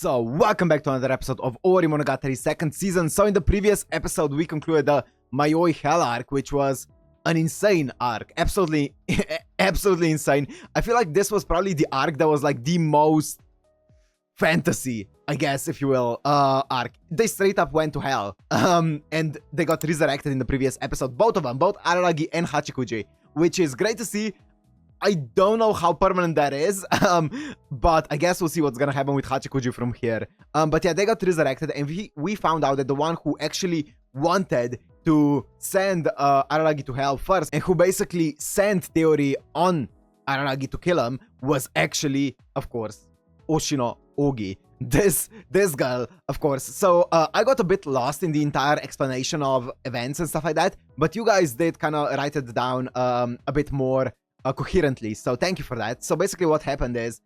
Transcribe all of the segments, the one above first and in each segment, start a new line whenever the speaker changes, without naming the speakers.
So, welcome back to another episode of Owarimonogatari second season. So, in the previous episode, we concluded the Mayoi Hell arc, which was an insane arc. Absolutely, absolutely insane. I feel like this was probably the arc that was like the most fantasy, I guess, if you will, arc. They straight up went to hell. And they got resurrected in the previous episode. Both of them, both Araragi and Hachikuji, which is great to see. I don't know how permanent that is, but I guess we'll see what's gonna happen with Hachikuji from here. But yeah, they got resurrected, and we found out that the one who actually wanted to send Araragi to hell first, and who basically sent Theory on Araragi to kill him, was actually, of course, Oshino Ougi. This girl, of course. So I got a bit lost in the entire explanation of events and stuff like that, but you guys did kind of write it down a bit more coherently, so thank you for that. So basically what happened is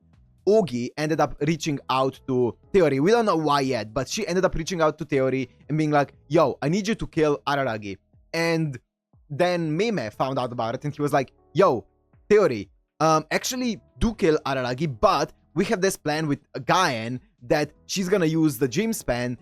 Ougi ended up reaching out to Theory. We don't know why yet, but she ended up reaching out to Theory and being like, yo, I need you to kill Araragi. And then Mime found out about it, and he was like, yo, Theory, actually do kill Araragi, but we have this plan with Gaen that she's gonna use the dream span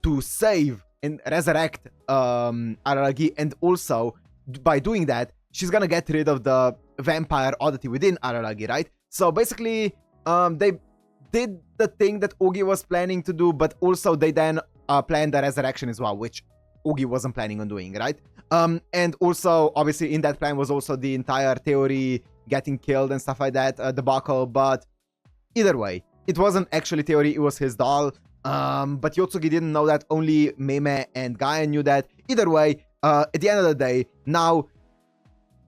to save and resurrect Araragi, and also by doing that she's gonna get rid of the vampire oddity within Araragi, right? So basically, they did the thing that Ougi was planning to do, but also they then planned the resurrection as well, which Ougi wasn't planning on doing, right? And also, obviously, in that plan was also the entire Theory getting killed and stuff like that, debacle, but either way, it wasn't actually Theory, it was his doll. But Yotsugi didn't know that, only Meme and Gaia knew that. Either way, at the end of the day, now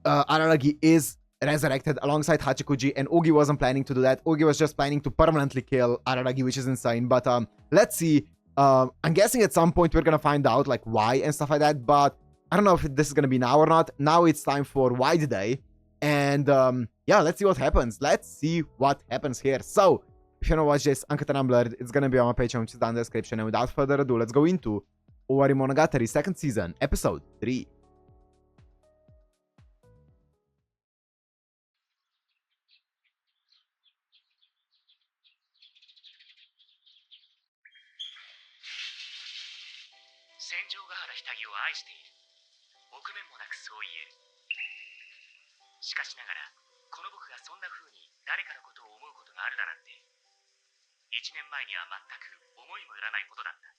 Araragi is resurrected alongside Hachikuji, and Ougi wasn't planning to do that. Ougi was just planning to permanently kill Araragi, which is insane. But let's see. I'm guessing at some point we're gonna find out like why and stuff like that, but I don't know if this is gonna be now or not. Now it's time for Wide Day, and yeah, let's see what happens. Let's see what happens here. So if you wanna watch this uncut and unblurred, it's gonna be on my Patreon, which is down in the description. And without further ado, let's go into Owarimonogatari second season, episode 3.
戦場ヶ原ひたぎを愛している。臆面もなくそう言える。しかしながら、この僕がそんな風に誰かのことを思うことがあるだなんて、1年前には全く思いもよらないことだった。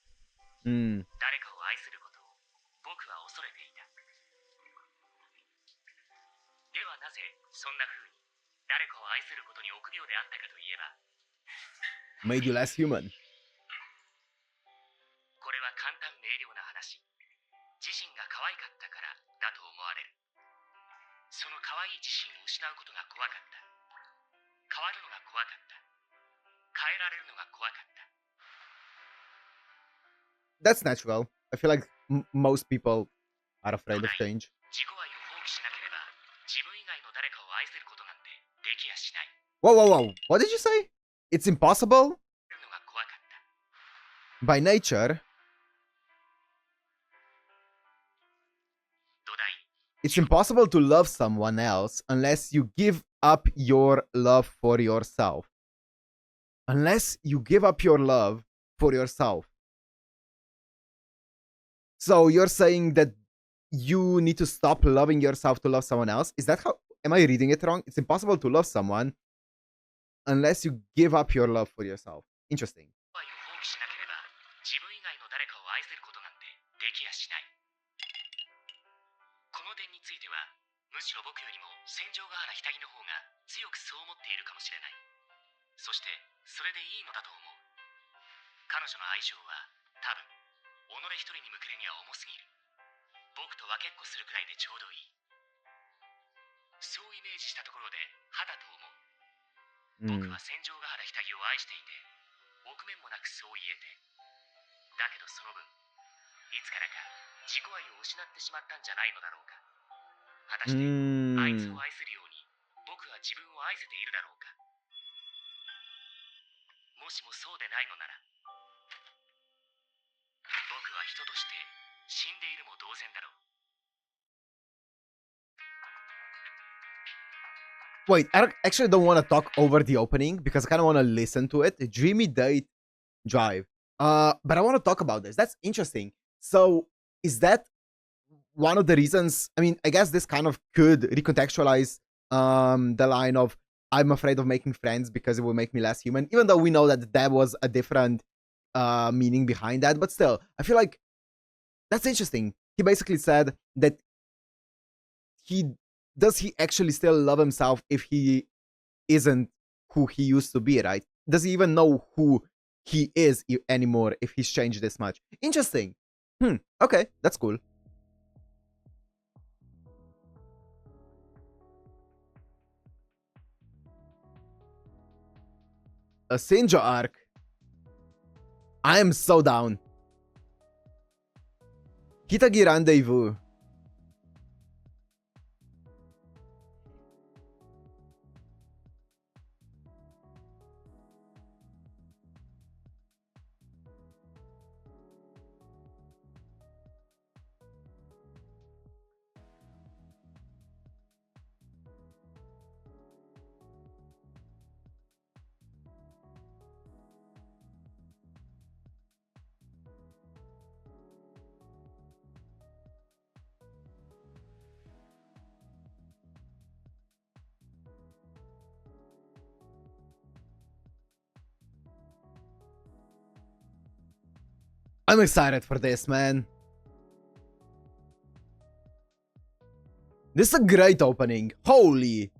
誰かを愛することを僕は恐れていた。ではなぜそんな風に誰かを愛することに臆病であったかといえば、
Made you less human.
これは簡単明瞭な話。自身が可愛かったからだと思われる。その可愛い自身を失うことが怖かった。変わるのが怖かった。変えられるのが怖かった。
That's natural. I feel like most people are afraid of change.
自己愛を放棄しなければ、自分以外の誰かを愛せることなんてできやしない。
Whoa, whoa, whoa. What did you say? It's impossible?
のが怖かった。
By nature,
土台。
it's impossible to love someone else unless you give up your love for yourself. Unless you give up your love for yourself. So you're saying that you need to stop loving yourself to love someone else? Is that how... Am I reading it wrong? It's impossible to love someone unless you give up your love for yourself. Interesting.
愛を放棄しなければ、自分以外の誰かを愛せることなんてできやしない。この点については、むしろ僕よりも戦場ヶ原ひたぎの方が強くそう思っているかもしれない。そして、それでいいのだと思う。彼女の愛情は、多分、己一人に向けるには重すぎる。僕と分けっこするくらいでちょうどいい。そうイメージしたところで、歯だと思う。僕は戦場ヶ原ひたぎを愛していて、臆面もなくそう言えて。だけどその分、いつからか自己愛を失ってしまったんじゃないのだろうか。果たして、あいつを愛するように、僕は自分を愛せているだろうか。もしもそうでないのなら、僕は人として死んでいるも同然だろう。
Wait, I actually don't want to talk over the opening because I kind of want to listen to it. Dreamy Date drive. But I want to talk about this. That's interesting. So is that one of the reasons? I mean, I guess this kind of could recontextualize the line of "I'm afraid of making friends because it will make me less human," even though we know that there was a different meaning behind that. But still, I feel like that's interesting. He basically said that he actually still love himself if he isn't who he used to be, right? Does he even know who he is anymore if he's changed this much? Interesting. Okay, that's cool. A Senjo arc. I am so down. Kitagi Rendezvous. I'm excited for this, man. This is a great opening. Holy.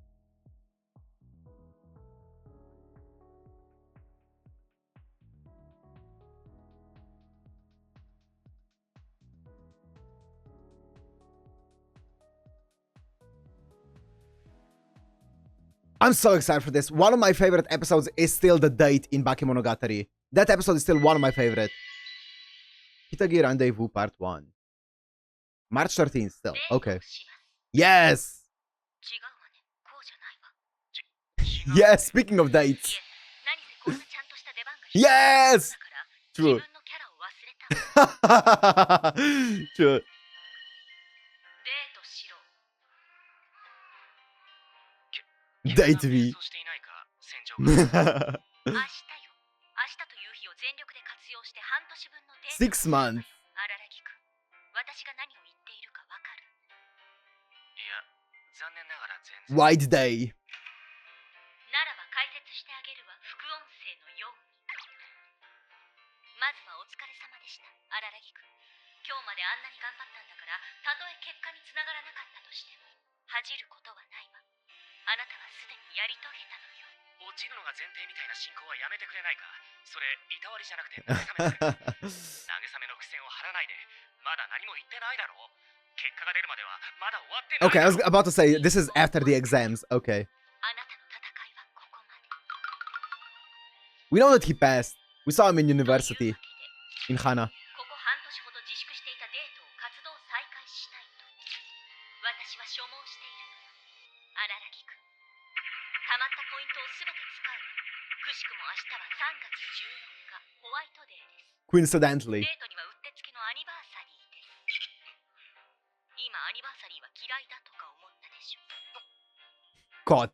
I'm so excited for this. One of my favorite episodes is still the date in Bakemonogatari. That episode is still one of my favorite. Kitagi Rendezvous Part 1. March 13th still. Okay. Yes! Yes, speaking of dates. Yes! True. True. Date me. 6 months. White day.
ならば解説してあげるわ、副音声のように。まずはお疲れ様でした、荒木くん。今日まであんなに頑張ったんだから、たとえ結果につながらなかったとしても、恥じることはないわ。あなたはすでにやり遂げたのよ。落ちるのが前提みたいな進行はやめてくれないか。それ、いたわりじゃなくて慰めする。慰めの苦戦を張らないで、まだ何も言ってないだろう。結果が出るまではまだ終わってない。
Okay, I was about to say, this is after the exams. Okay. We know that he passed. We saw him in university. In Hana.
ここ半年ほど自粛していたデートを活動再開したいと。私は所望しているのよ。荒木くん。溜まったポイントをすべて使えば、くしくも明日は3月14日、ホワイトデーです。
Coincidentally.
デートにはうってつけのアニバーサリーです。今アニバーサリーは嫌いだとか思ったでしょ。
God.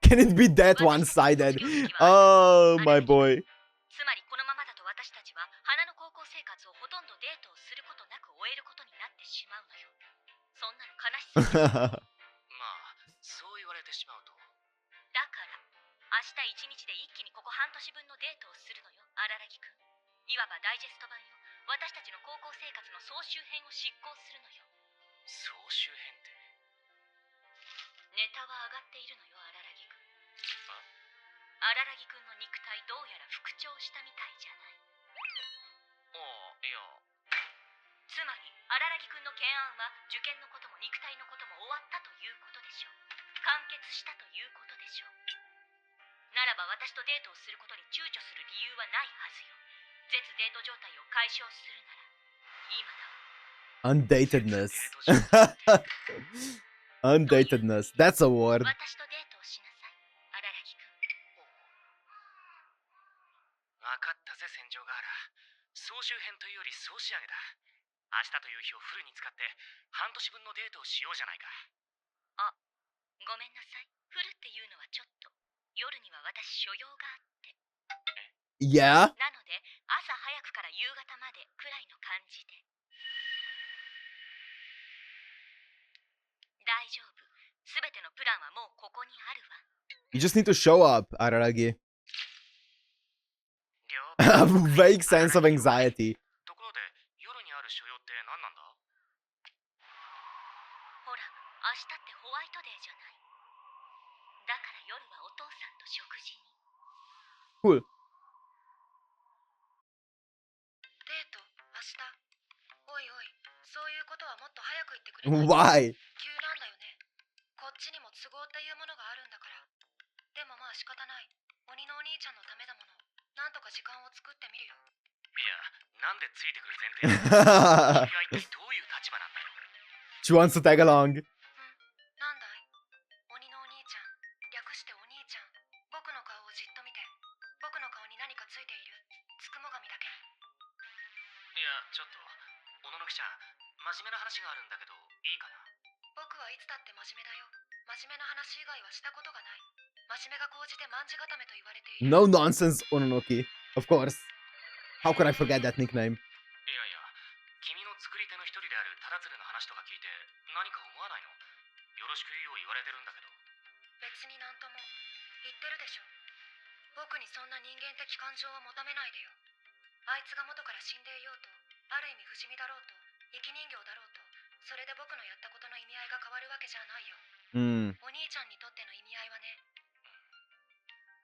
Can it be that one-sided? Oh, my boy.
つまりこのままだと私たちは花の高校生活をほとんどデートをすることなく終えることになってしまうのよ。そんなの悲しすぎる。
まあそう言われてしまうと。
だから明日一日で一気にここ半年分のデートをするのよ、荒木くん。いわばダイジェスト版よ。私たちの高校生活の総集編を執行するのよ。
総集編って。
ネタは上がっているのよ、荒木くん。荒木くんの肉体どうやら復調したみたいじゃない。
ああ、いや。
つまり荒木くんの懸案は受験のことも肉体のことも終わったということでしょう。完結したということでしょう。ならば私とデートをすることに躊躇する理由はないはずよ。絶デート状態を解消するなら今だ。
Undatedness. Undatedness. That's a word.
私とデートをしなさい、荒木くん。
分かったぜ、戦場ガーラ。総集編というより総仕上げだ。明日という日をフルに使って半年分のデートをしようじゃないか。
あ、ごめんなさい。フルっていうのはちょっと。夜には私所用があって。
Yeah?
なので朝早くから夕方までくらいの感じで。大丈夫。すべてのプランはもうここにあるわ。
You just need to show up, Araragi.
了
I have a vague sense of anxiety.
ところで夜にある所用って何なんだ？
ほら、明日ってホワイトデーじゃない。だから夜はお父さんと食事に。
Cool.
デート、明日。おいおい、そういうことはもっと早く言ってくれない？
Why?
急なんだよね。こっちにも都合っていうものがあるんだから。でもまあ仕方ない。鬼のお兄ちゃんのためだもの。なんとか時間を作ってみるよ。
いや、なんでついてくる前提なの？君は一体どういう立場なんだよ。
She wants to tag along.
なんだい？鬼のお兄ちゃん。略してお兄ちゃん。僕の顔をじっと見て。僕の顔に何かついている？つくも神だけに。
いや、ちょっと、小野の記者、真面目な話があるんだけど、いいかな？
僕はいつだって真面目だよ。真面目な話以外はしたことがない。真面目が高じて卍固めと言われている。
No nonsense, Ononoki. Of course. How could I forget that nickname?
いやいや、君の作り手の一人である忠鶴の話とか聞いて、何か思わないの？よろしくいいよ言われてるんだけど。
別になんとも。言ってるでしょ。僕にそんな人間的感情は求めないでよ。あいつが元から死んでいようと、ある意味不死身だろうと、生き人形だろうと、それで僕のやったことの意味合いが変わるわけじゃないよ。お兄ちゃんにとっての意味合いはね。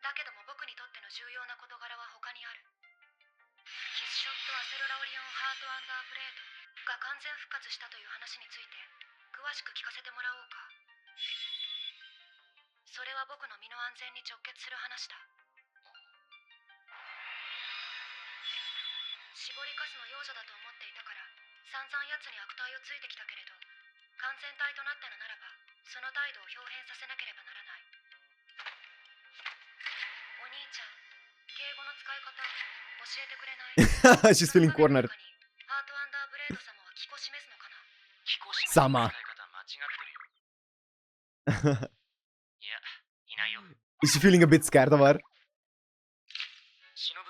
だけども僕にとっての重要な事柄は他にある。キスショット・アセロラオリオン・ハート・アンダープレートが完全復活したという話について詳しく聞かせてもらおうか。それは僕の身の安全に直結する話だ。絞りかすの幼女だと思っていたから散々奴に悪態をついてきたけれど、完全体となったのならばその態度を表変させなければならない。お兄ちゃん、敬語の使い方教えてくれない？
She's feeling cornered.
ハートアンダーブレード様は気を示すのかな？
気候示すの使い方間違ってるよ。いや、いないよ。
Is she feeling a bit scared of her?
忍は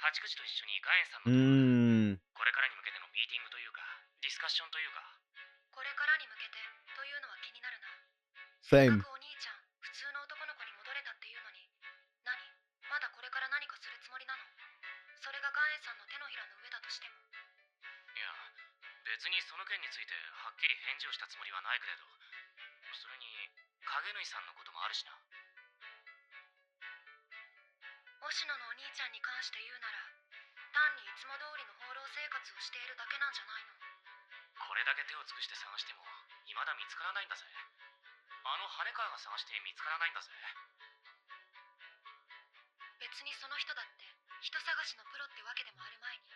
八九時と一緒にガエンさんのこれからに向けてのミーティングというかディスカッションというか。
これからに向けてというのは気になるな。
Same.
お兄ちゃん、普通の男の子に戻れたっていうのに、何？まだこれから何かするつもりなの？それがガエンさんの手のひらの上だとしても。
いや、別にその件についてはっきり返事をしたつもりはないけれど、それに影縫さんのこともあるしな。
星野のお兄ちゃんに関して言うなら、単にいつも通りの放浪生活をしているだけなんじゃないの？
これだけ手を尽くして探しても未だ見つからないんだぜ。あの羽川が探して見つからないんだぜ。
別にその人だって人探しのプロってわけでもある前に、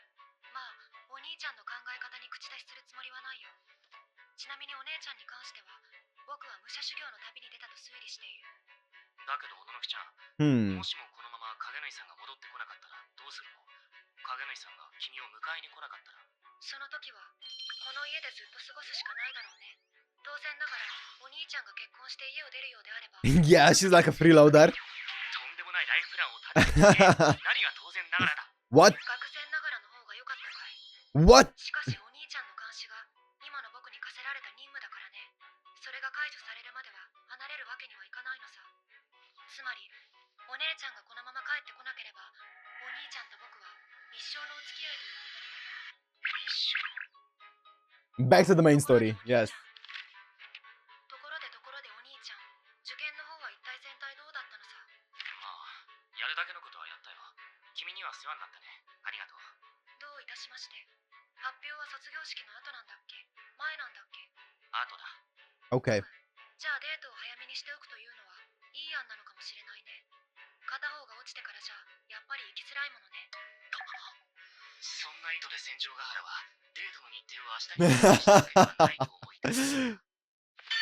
まあお兄ちゃんの考え方に口出しするつもりはないよ。ちなみにお姉ちゃんに関しては僕は武者修行の旅に出たと推理している。
だけど小野木ちゃん、も
Hmm.
しもこのまま影縫さんが戻ってこなかったらどうするの？影縫さんが君を迎えに来なかったら。
その時はこの家でずっと過ごすしかないだろうね。当然ながらお兄ちゃんが結婚して家を出るようであれば
Yeah, she's like a freeloader.
とんでもないライフプランを立てて何が当然ながらだ。
What?
愕然ながらの方が良かったかい？
What?
しかしお兄ちゃんの監視が今の僕に課せられた任務だからね。それが解除されるまでは離れるわけにはいかないのさ。つまりお姉ちゃんがこのまま帰ってこなければお兄ちゃんと僕は一生のお付き合いということになる。
一緒。
Back to the main story. Yes.
ところでお兄ちゃん、受験の方は一体全体どうだったのさ。
まあ、やるだけのことはやったよ。君には世話になったね。ありがとう。
どういたしまして。発表は卒業式の後なんだっけ？前なんだっけ？
後だ。
Okay.
じゃあデートを早めにしておくというのはいい案なのかもしれないね。片方が落ちてからじゃやっぱり行きづらいものね。
そんな意図で戦場ヶ原はデートの日程を明日に決定したわけではないと思いたい。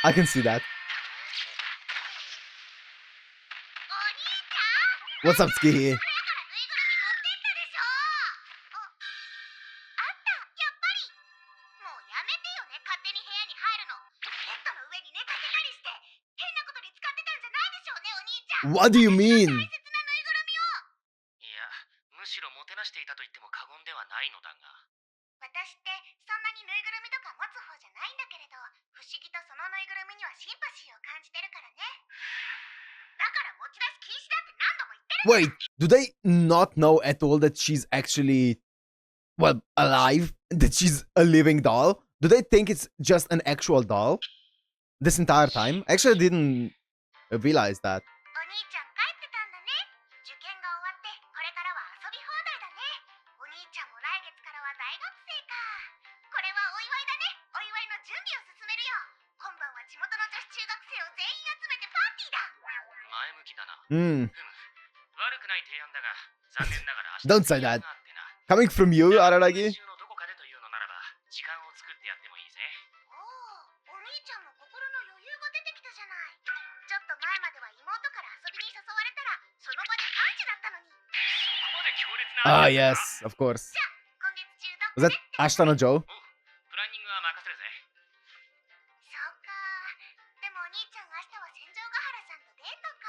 I can see that.
お兄ちゃん
What's up, Tsukihi?
部屋からぬいぐるみ持ってったでしょ。あったやっぱり。もうやめてよね、勝手に部屋に入るの。ベッドの上に寝かせたりして変なことに使ってたんじゃないでしょうね、お兄ちゃ
What do you mean?
いや、むしろもてなしていたと言っても過言ではないのだが。私ってそんなにぬいぐるみとか持つ方じゃないんだけれど、不思議とそのぬいぐるみにはシンパシーを感じてるからね。だから持ち出し禁止だって何度も言ってる。
Wait, do they not know at all that she's actually, well, alive? That she's a living doll? Do they think it's just an actual doll? This entire time? Actually, I didn't realize that.
お兄ちゃん帰ってたんだね。受験が終わってこれからは遊び放題だね。お兄ちゃんも来月からは大学生か。これはお祝いだね。お祝いの準備を進めるよ。今晩は地元の女子中学生を全員集めてパーティーだ。前向きだな。
Hmm.
悪くない提案だが、残念ながら
Don't say that. Coming from you, Araragi?
どこかでというのならば、時間を作ってやってもいいぜ。おお、お兄ちゃんも心の余裕が出てきたじゃない。ちょっと前までは妹から遊びに誘われたら、その場でパンチだったのに。そこまで強烈な。
Ah, yes, of course.
じゃあ、今月中ど
Was
こ
that Ashita no Joe?
プランニングは任せるぜ。そうか。でもお兄ちゃん明日は戦場ヶ原さんとデートか。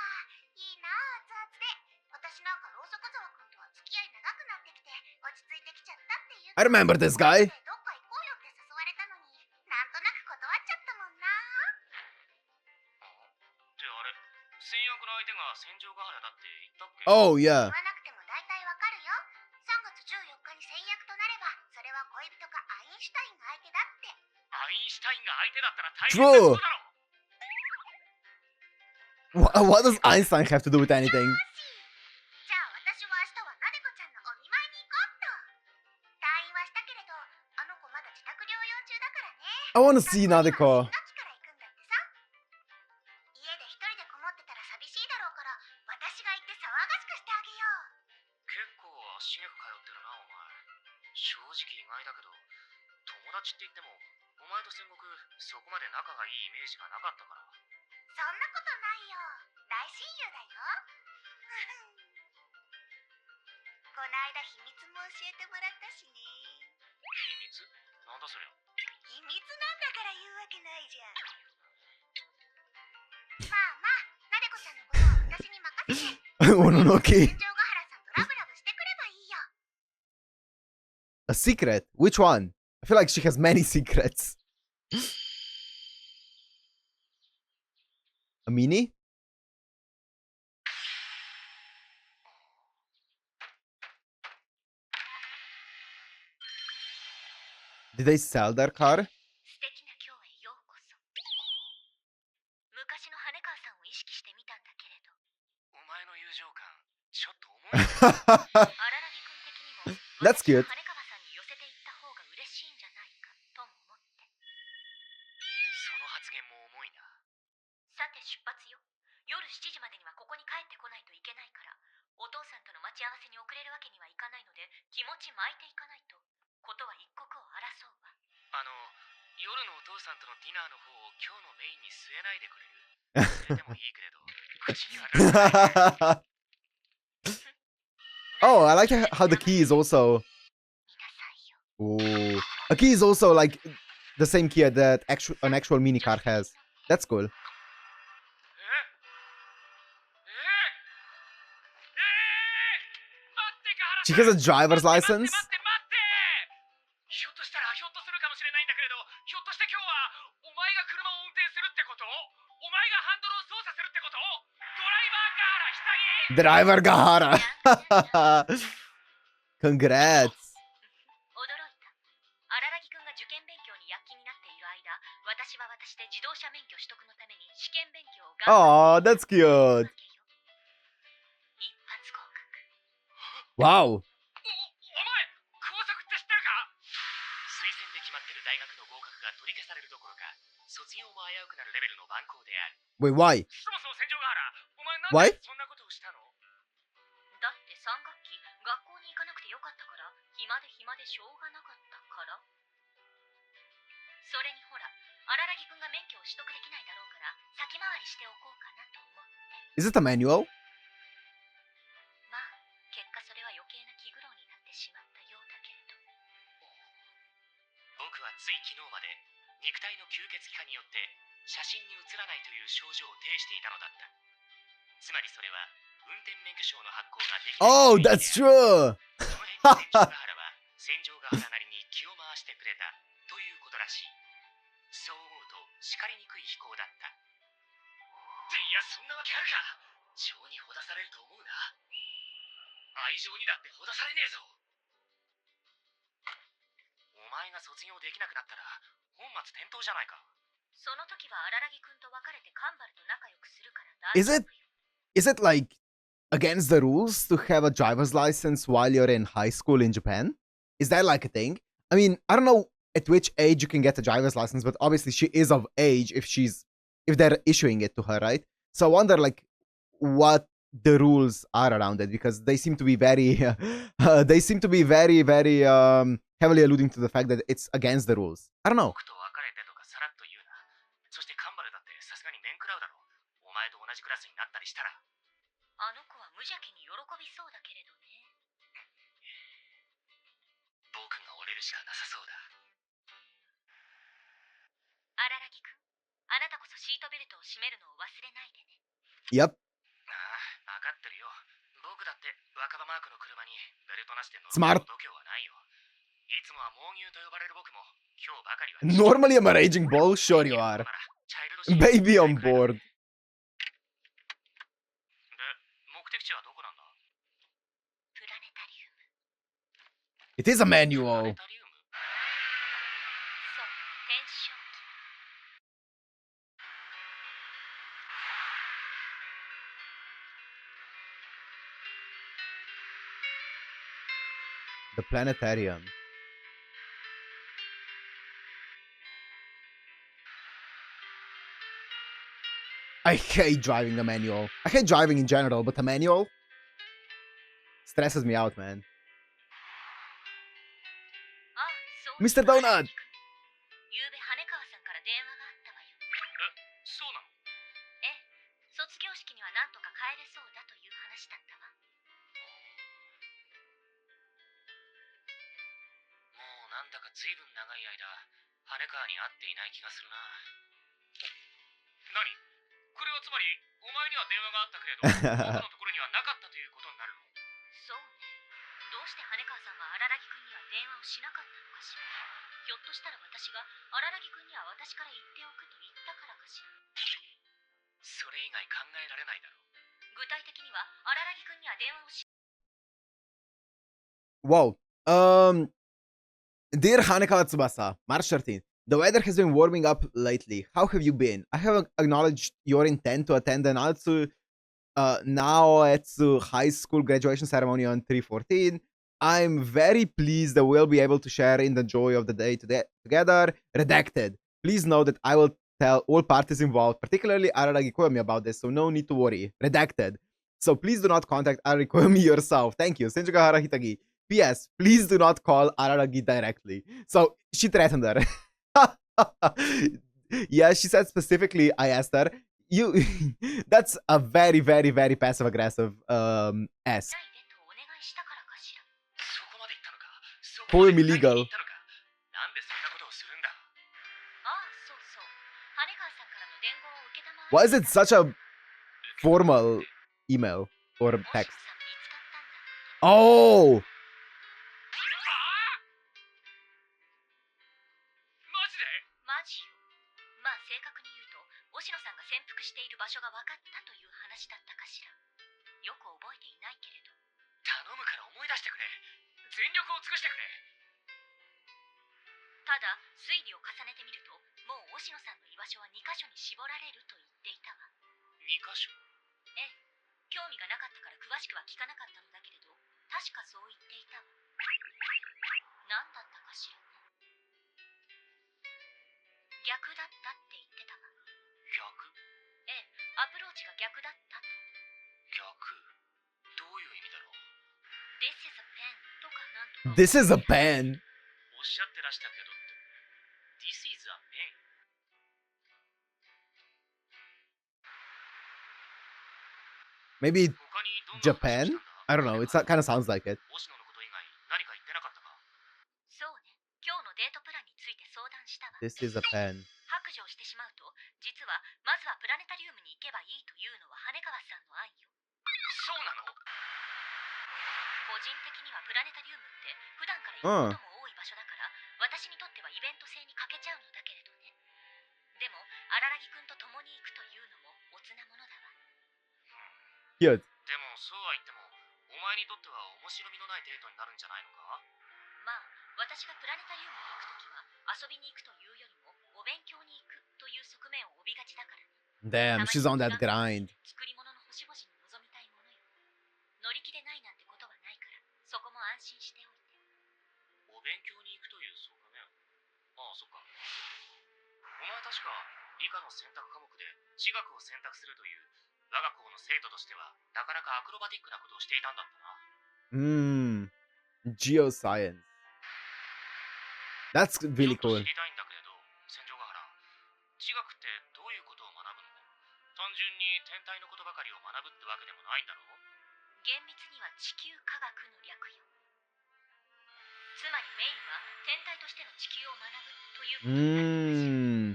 いいなあ、熱々で。私なんかローソク沢君とは付き合い長くなってきて、落ち着いてきちゃったっていう。
I remember this guy.
どっか行こうよって誘われたのに、なんとなく断っちゃったもんな。ってあれ、戦役の相手が戦場ヶ原だって言ったっけ？
Oh,
言
yeah.
わなくても大体わかるよ。3月14日に戦役となれば、それは恋人かアインシュタインが相手だって。アインシュタインが相手だったら大変なことだろ。
What does Einstein have to do with anything?
じゃあ私は明日はなでこちゃんのお見舞いに行こうっと。退院はしたけれど、あの子まだ自宅療養中だからね。
I want to see Nadeko.
新学期から行くんだってさ。家で一人でこもってたら寂しいだろうから、私が行って騒がしくしてあげよう。結構足げく通ってるな、お前。正直意外だけど、友達って言っても、お前と戦国、そこまで仲がいいイメージがなかったから。そんなことないよ。大親友だよ。この間秘密も教えてもらったしね。秘密？なんだそりゃ。秘密なんだから言うわけないじゃん。まあまあ、なでこちゃんのことは私に任せて。
Mononoke.
戦場ヶ原さんとラブラブしてくればいいよ。
A secret? Which one? I feel like she has many secrets. A mini? Did they sell their car?
素敵な今日へようこそ。昔の羽川さんを意識してみたんだけれど、
お前の友情感、ちょっと重い。
荒木君的にも
That's cute.
羽川さんに寄せていった方が嬉しいんじゃないかとも思って。
その発言も重いな。
さて出発よ。夜7時までにはここに帰ってこないといけないから、お父さんとの待ち合わせに遅れるわけにはいかないので、気持ち巻いていかないと。ことは一刻を争うわ。
夜のお父さんとのディナーの方を今日のメインに据えないでくれる？でもいいけれど、口には出せない。
Oh, I like how the key is also.
見なさいよ。
Oh, a key is also like the same key that an actual mini car has. That's cool. She has a driver's license.
ひょっとしたらひょっとするかもしれないんだけれど、ひょっとして今日はお前が車を運転するってこと？お前がハンドルを操作するってこと？ドライバーガーラ下着。
Drivergahara. Congrats.
驚いた。荒木君が受験勉強に躍起になっている間、私は私で自動車免許取得のために試験勉強を頑張
Oh, that's cute.
一発合格。
Wow.
お前、高速って知ってるか？推薦で決まってる大学の合格が取り消されるどころか、卒業も危うくなるレベルの番号である。
Wait, why?
そもそも戦場ヶ原、お前なんでそんなことをしたの？
だって3学期学校に行かなくてよかったから、暇で暇でしょうがなかったから。それにほら、荒木君が免許を取得できないだろうから、先回りしておこうかなと思って。
Is it a manual?
まあ、結果それは余計な気苦労になってしまったようだけれど。
僕はつい昨日まで肉体の吸血鬼化によって写真に写らないという症状を呈していたのだった。つまりそれは運転免許証の発行ができない
Oh,
という意味
that's
である。
true.
その辺に千住ヶ原は千住ヶ原なりに気を回してくれたということらしい。そう思うと叱りにくい飛行だった。いや、そんなわけあるか。情にほだされると思うな。愛情にだってほだされねえぞ。お前が卒業できなくなったら本末転倒じゃないか。
その時は荒木くんと別れてカンバルと仲良くするから大
Is
丈
it
夫よ。
is it like against the rules to have a driver's license while you're in high school in Japan? Is that like a thing? I mean, I don't know at which age you can get a driver's license, but obviously she is of age if they're issuing it to her, right? So I wonder like what the rules are around it because they seem to be very heavily alluding to the fact that it's against the rules. I don't know.
僕と別れてとかさらっと言うな。そしてカンバルだってさすがに面食らうだろう。お前と同じクラスになったりしたら。
あの子は無邪気に喜びそうだけれどね。
僕が折れるしかなさそうだ。
荒木くん、あなたこそシートベルトを締めるのを忘れないでね。
Yep.
ああ、分かってるよ。僕だって若葉マークの車にベルトなしで乗る
Smart.
度胸はないよ。いつもは猛牛と呼ばれる僕も今日ばかりは
Normally I'm a raging bull. Sure you are. Baby on board.
で、目的地はどこなんだ？
プラネタリウム。
It is a manual.
プラネタリウム？
そう、天正気。
The Planetarium. I hate driving a manual. I hate driving in general, but a manual stresses me out, man.
ああ、そう。
Mr. Donut!
ゆうべ羽川さんから電話があったわよ。
そうなの？
ええ、卒業式にはなんとか帰れそうだという話だったわ。
もうなんだかずいぶん長い間羽川に会っていない気がするな。何？これはつまりお前には電話があったけれど僕のところにはなかったということになるの？
そうね。どうして羽川さんは荒木くんには電話をしなかったのかしら。ひょっとしたら私が荒木くんには私から言っておくと言ったからかしら。
それ以外考えられないだろう。
具体的には荒木くんには電話をし。
Wow. Dear Hanekawa Tsubasa, March 13th. The weather has been warming up lately. How have you been? I have acknowledged your intent to attend an Naoetsu high school graduation ceremony on 3/14. I'm very pleased that we'll be able to share in the joy of the day together. Redacted. Please know that I will tell all parties involved, particularly Araragi Koyomi, about this, so no need to worry. Redacted. So please do not contact Araragi Koyomi yourself. Thank you. Senjougahara Hitagi. P.S. Please do not call Araragi directly. So she threatened her. Yeah, she said specifically, I asked her, you that's a very, very, very passive aggressive ask.
ないでとお願いしたからかしら。
そこまで言ったのか。そこ
Poem
まで具体的
illegal.
に言ったのか。なんでそんなことをするんだ。
ああ、そうそう。羽川さんからの伝言を受けたまわり。
Why is it such a formal email or
星野
text?
さん見つかったんだ。
Oh!
マジで？
マジよ。まあ正確に言うと、星野さんが潜伏している場所が分かったという話だったかしら。よく覚えていないけれど。
頼むから思い出してくれ。全力を尽くしてくれ。
ただ、推理を重ねてみると、もう星野さんの居場所は2カ所に絞られると言っていたわ。
2箇所。
ええ、興味がなかったから詳しくは聞かなかったのだけれど、確かそう言っていたわ。何だったかしらね。逆だったって言ってたわ。
逆？
ええ、アプローチが逆だったと。
逆？どういう意味だろう。
This is a pen とかなんとか。
This is a pen.
おっしゃってらしたけどって。This is a pen。
Maybe
他にどんな話を
Japan?
したんだ？
I don't know. It kind of sounds like it.
星野のこと以外何か言ってなかったか？
そうね。今日のデートプランについて相談したわ。
This is a pen.
白状してしまうと、実はまずはプラネタリウムに行けばいいというのは羽川さんの案よ。人的にはプラネタリウムって普段から行くことも多い場所だから、私にとってはイベント性に欠けちゃうのだけれどね。でも荒木くんと共に行くというのもおつなものだわ。
Cute.
でもそうは言ってもお前にとっては面白みのないデートになるんじゃないのか？
まあ私がプラネタリウムに行くときは遊びに行くというよりもお勉強に行くという側面を帯びがちだからね。
Damn, she's on that grind.
作り物の星々に望みたいものよ。乗り気でないなんてことはないから、そこも安心しておいて。
お勉強に行くという側面。ああ、そっか。お前確か理科の選択科目で地学を選択するという我が校の生徒としてはなかなかアクロバティックなことをしていたんだったな。
Geoscience. That's really
ちょっと
cool.
知りたいんだけれど、戦場ヶ原。地学ってどういうことを学ぶの？単純に天体のことばかりを学ぶってわけでもないんだろう？
厳密には地球科学の略よ。つまりメインは天体としての地球を学ぶということになる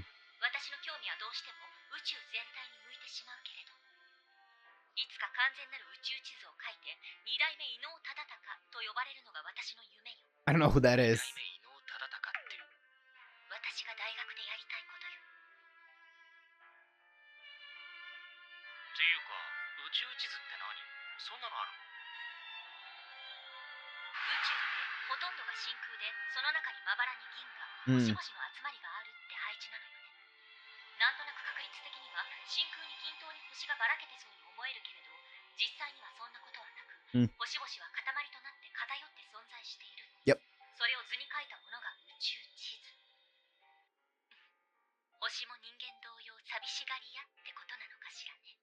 のかしら。私の興味はどうしても宇宙全体に向いてしまうけれど、いつか完全なる宇宙地図を書いて二代目伊能忠敬と呼ばれるのが私の夢よ。
I don't know who that is.
二代目伊能忠敬って
私が大学でやりたいことよ。
っていうか宇宙地図って何？そんなのあるの？
宇宙ってほとんどが真空で、その中にまばらに銀河、星々の集まりがあるって配置なのよね。なんとなく確率的には真空に均等に星がばらけてそうに思えるけれど、実際にはそんなことはなく、星々は塊となって偏って存在している。
Yep.
それを図に書いたものが宇宙地図。星も人間同様寂しがり屋ってことなのかしらね。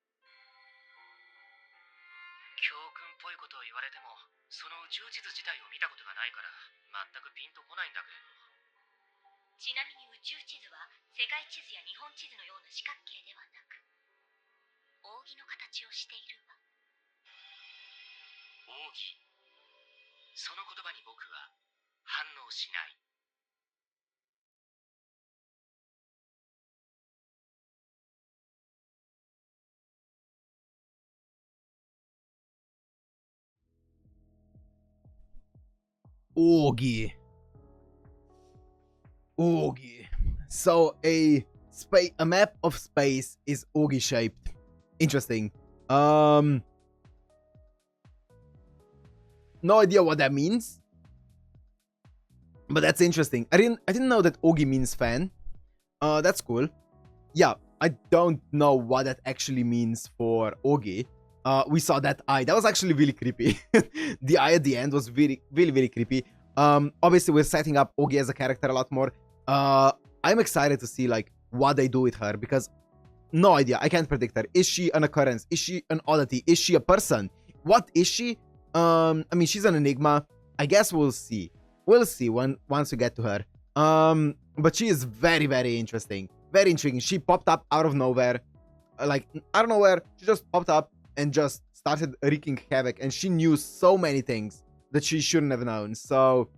教訓っぽいことを言われても、その宇宙地図自体を見たことがないから全くピンとこないんだけれど。
ちなみに宇宙地図は世界地図や日本地図のような四角形ではなく、扇の形をしているわ。
扇。その言葉に僕は反応しない。
Ougi. Ougi. So a map of space is Ougi shaped. Interesting. No idea what that means, but that's interesting. I didn't know that Ougi means fan. That's cool. Yeah, I don't know what that actually means for Ougi. We saw that eye. That was actually really creepy. The eye at the end was really, really, really creepy. Obviously, we're setting up Ougi as a character a lot more. I'm excited to see like what they do with her because no idea. I can't predict her. Is she an occurrence? Is she an oddity? Is she a person? What is she? I mean, she's an enigma. I guess we'll see. We'll see once we get to her. But she is very, very interesting. Very intriguing. She popped up out of nowhere. Like, out of nowhere, she just popped up and just started wreaking havoc. And she knew so many things that she shouldn't have known. So,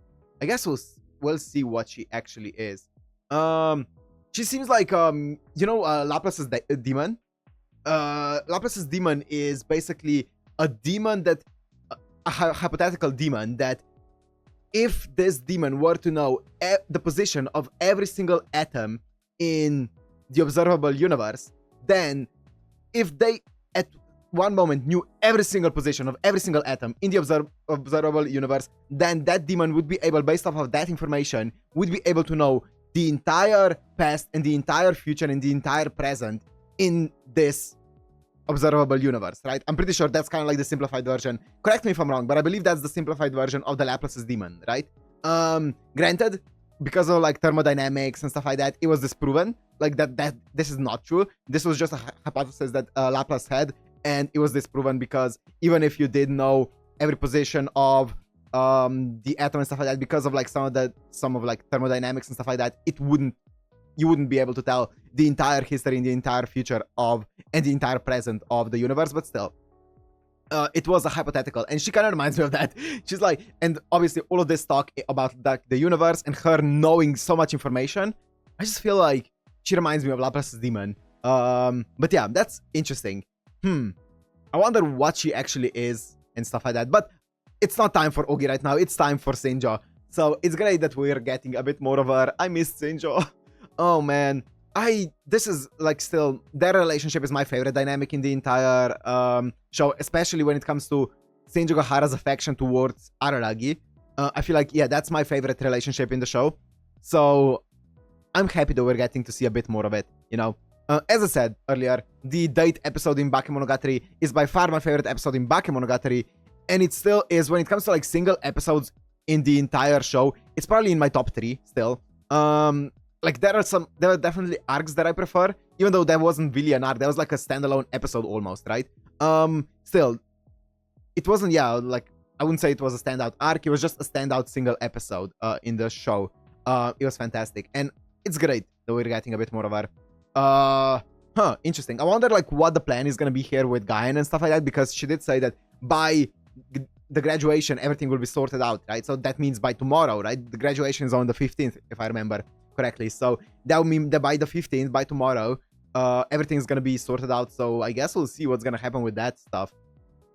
I guess we'll see what she actually is. She seems like, Laplace's demon. Laplace's demon is basically a demon that... a hypothetical demon that if this demon were to know the position of every single atom in the observable universe, then if they at one moment knew every single position of every single atom in the observable universe, then that demon would be able, based off of that information, would be able to know the entire past and the entire future and the entire present in this observable universe, right? I'm pretty sure that's kind of like the simplified version. Correct me if I'm wrong, but I believe that's the simplified version of the Laplace's demon, right? Granted, because of like thermodynamics and stuff like that, it was disproven. Like that this is not true. This was just a hypothesis that Laplace had, and it was disproven because even if you did know every position of the atom and stuff like that, because of like some of like thermodynamics and stuff like that, you wouldn't be able to tell the entire history and the entire future of and the entire present of the universe. But still, it was a hypothetical, and she kind of reminds me of that. She's like, and obviously all of this talk about the universe and her knowing so much information, I just feel like she reminds me of Laplace's demon. But yeah, that's interesting. I wonder what she actually is and stuff like that. But it's not time for Ougi right now. It's time for Senjo. So it's great that we're getting a bit more of her. I miss Senjo. Oh man. This is like still, their relationship is my favorite dynamic in the entire show, especially when it comes to Senjougahara's affection towards Araragi. I feel like, yeah, that's my favorite relationship in the show. So I'm happy that we're getting to see a bit more of it, you know. As I said earlier, the date episode in Bakemonogatari is by far my favorite episode in Bakemonogatari, and it still is, when it comes to like single episodes in the entire show, it's probably in my top 3 still. Like there are definitely arcs that I prefer, even though that wasn't really an arc, that was like a standalone episode almost, right? Still, it wasn't, yeah, like, I wouldn't say it was a standout arc, it was just a standout single episode in the show. It was fantastic, and it's great that we're getting a bit more of her. Interesting. I wonder like what the plan is gonna be here with Gaien and stuff like that, because she did say that by the graduation everything will be sorted out, right? So that means by tomorrow, right? The graduation is on the 15th, if I remember correctly. So that would mean that by the 15th, by tomorrow, everything's gonna be sorted out. So I guess we'll see what's gonna happen with that stuff.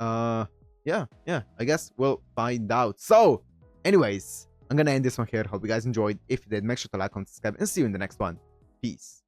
Yeah, I guess we'll find out. So anyways, I'm gonna end this one here. Hope you guys enjoyed. If you did, make sure to like, comment, subscribe, and see you in the next one. Peace.